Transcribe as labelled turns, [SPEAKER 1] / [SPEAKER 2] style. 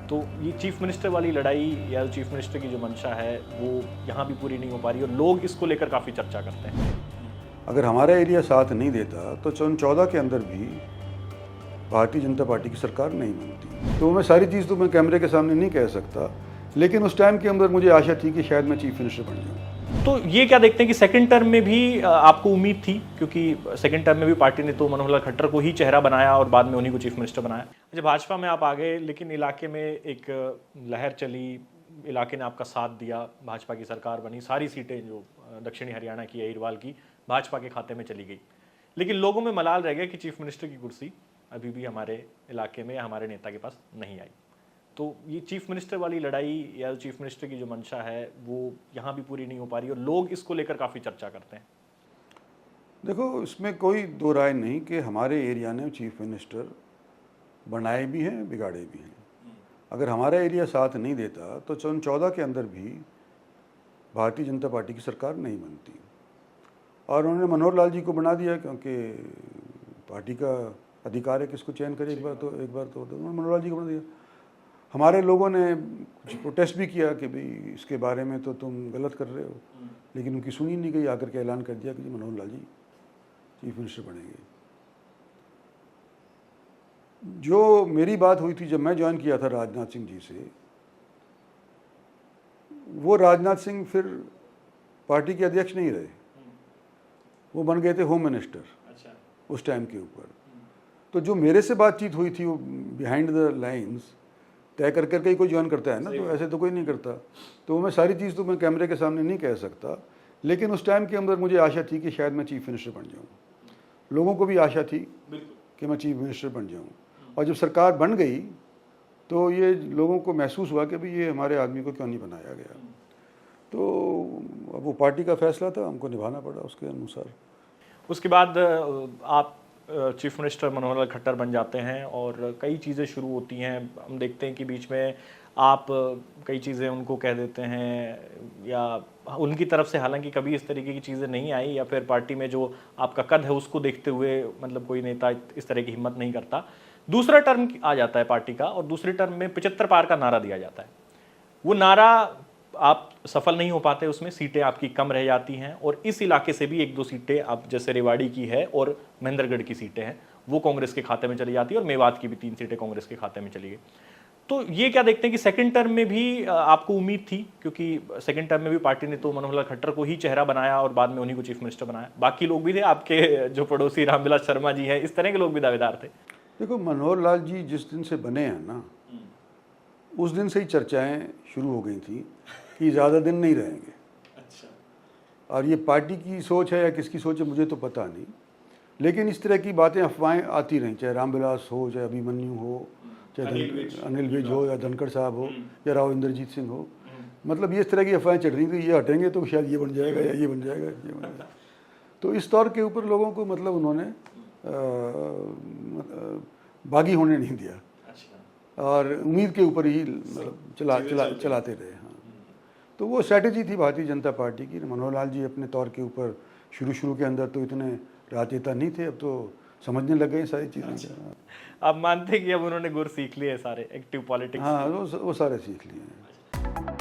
[SPEAKER 1] तो ये chief minister वाली लड़ाई या चीफ मिनिस्टर की जो मंशा है वो यहाँ भी पूरी नहीं हो पा रही और लोग इसको लेकर काफ़ी चर्चा करते हैं।
[SPEAKER 2] अगर हमारा एरिया साथ नहीं देता तो सन 14 के अंदर भी भारतीय जनता पार्टी की सरकार नहीं बनती। तो मैं सारी चीज़ तो मैं कैमरे के सामने नहीं कह सकता, लेकिन उस टाइम के अंदर मुझे आशा थी कि शायद मैं चीफ मिनिस्टर बन जाऊँ।
[SPEAKER 1] तो ये क्या देखते हैं कि सेकंड टर्म में भी आपको उम्मीद थी, क्योंकि सेकंड टर्म में भी पार्टी ने तो मनोहर लाल खट्टर को ही चेहरा बनाया और बाद में उन्हीं को चीफ मिनिस्टर बनाया। अच्छा, भाजपा में आप आ गए, लेकिन इलाके में एक लहर चली, इलाके ने आपका साथ दिया, भाजपा की सरकार बनी, सारी सीटें जो दक्षिणी हरियाणा की अहिरवाल की भाजपा के खाते में चली गई। लेकिन लोगों में मलाल रह गया कि चीफ मिनिस्टर की कुर्सी अभी भी हमारे इलाके में या हमारे नेता के पास नहीं आई। तो ये चीफ मिनिस्टर वाली लड़ाई या चीफ मिनिस्टर की जो मंशा है वो यहाँ भी पूरी नहीं हो पा रही और लोग इसको लेकर काफ़ी चर्चा करते हैं।
[SPEAKER 2] देखो, इसमें कोई दो राय नहीं कि हमारे एरिया ने चीफ मिनिस्टर बनाए भी हैं, बिगाड़े भी हैं। अगर हमारा एरिया साथ नहीं देता तो सन 14 के अंदर भी भारतीय जनता पार्टी की सरकार नहीं बनती। और उन्होंने मनोहर लाल जी को बना दिया, क्योंकि पार्टी का अधिकार है किसको चयन करे, एक बार तो उन्होंने मनोहर लाल जी को बना दिया। हमारे लोगों ने कुछ प्रोटेस्ट भी किया कि भाई इसके बारे में तो तुम गलत कर रहे हो, लेकिन उनकी सुनी नहीं गई। आकर के ऐलान कर दिया कि जी मनोहर लाल जी चीफ मिनिस्टर बनेंगे। जो मेरी बात हुई थी जब मैं ज्वाइन किया था राजनाथ सिंह जी से, वो राजनाथ सिंह फिर पार्टी के अध्यक्ष नहीं रहे, वो बन गए थे होम मिनिस्टर।
[SPEAKER 1] अच्छा।
[SPEAKER 2] उस टाइम के ऊपर तो जो मेरे से बातचीत हुई थी वो बिहाइंड द लाइंस तय कर करके ही कोई ज्वाइन करता है ना, तो ऐसे तो कोई नहीं करता। तो मैं सारी चीज़ तो मैं कैमरे के सामने नहीं कह सकता, लेकिन उस टाइम के अंदर मुझे आशा थी कि शायद मैं चीफ मिनिस्टर बन जाऊँ। लोगों को भी आशा थी कि मैं चीफ मिनिस्टर बन जाऊँ। और जब सरकार बन गई तो ये लोगों को महसूस हुआ कि भाई ये हमारे आदमी को क्यों नहीं बनाया गया। तो अब वो पार्टी का फैसला था, हमको निभाना पड़ा उसके अनुसार।
[SPEAKER 1] उसके बाद आप चीफ मिनिस्टर मनोहर लाल खट्टर बन जाते हैं और कई चीज़ें शुरू होती हैं। हम देखते हैं कि बीच में आप कई चीज़ें उनको कह देते हैं या उनकी तरफ से, हालांकि कभी इस तरीके की चीज़ें नहीं आई, या फिर पार्टी में जो आपका कद है उसको देखते हुए मतलब कोई नेता इस तरह की हिम्मत नहीं करता। दूसरा टर्म आ जाता है पार्टी का और दूसरे टर्म में 75 पार का नारा दिया जाता है। वो नारा आप सफल नहीं हो पाते, उसमें सीटें आपकी कम रह जाती हैं और इस इलाके से भी एक दो सीटें, आप जैसे रेवाड़ी की है और महेंद्रगढ़ की सीटें हैं, वो कांग्रेस के खाते में चली जाती है और मेवात की भी 3 सीटें कांग्रेस के खाते में चली गई। तो ये क्या देखते हैं कि सेकंड टर्म में भी आपको उम्मीद थी, क्योंकि सेकंड टर्म में भी पार्टी ने तो मनोहर लाल खट्टर को ही चेहरा बनाया और बाद में उन्हीं को चीफ मिनिस्टर बनाया। बाकी लोग भी थे, आपके जो पड़ोसी रामविलास शर्मा जी हैं, इस तरह के लोग भी दावेदार थे।
[SPEAKER 2] देखो, मनोहर लाल जी जिस दिन से बने हैं ना, उस दिन से ही चर्चाएं शुरू हो गई थी कि ज़्यादा दिन नहीं रहेंगे।
[SPEAKER 1] अच्छा।
[SPEAKER 2] और ये पार्टी की सोच है या किसकी सोच है मुझे तो पता नहीं, लेकिन इस तरह की बातें, अफवाहें आती रहीं, चाहे रामविलास हो, चाहे अभिमन्यु हो, चाहे अनिल विज हो, या धनखड़ साहब हो, या राव इंद्रजीत सिंह हो। मतलब ये इस तरह की अफवाहें चल रही थी, ये हटेंगे तो शायद ये बन जाएगा या ये बन जाएगा, ये बन जाएगा। तो इस तौर के ऊपर लोगों को मतलब उन्होंने बागी होने नहीं दिया और उम्मीद के ऊपर ही मतलब चलाते रहे। हाँ, तो वो स्ट्रैटेजी थी भारतीय जनता पार्टी की। मनोहर लाल जी अपने तौर के ऊपर शुरू के अंदर तो इतने राजनेता नहीं थे, अब तो समझने लग गए सारी चीज़ें। अच्छा।
[SPEAKER 1] आप मानते हैं कि अब उन्होंने गुर सीख लिए सारे एक्टिव पॉलिटिक्स?
[SPEAKER 2] हाँ, वो सारे सीख लिए हैं।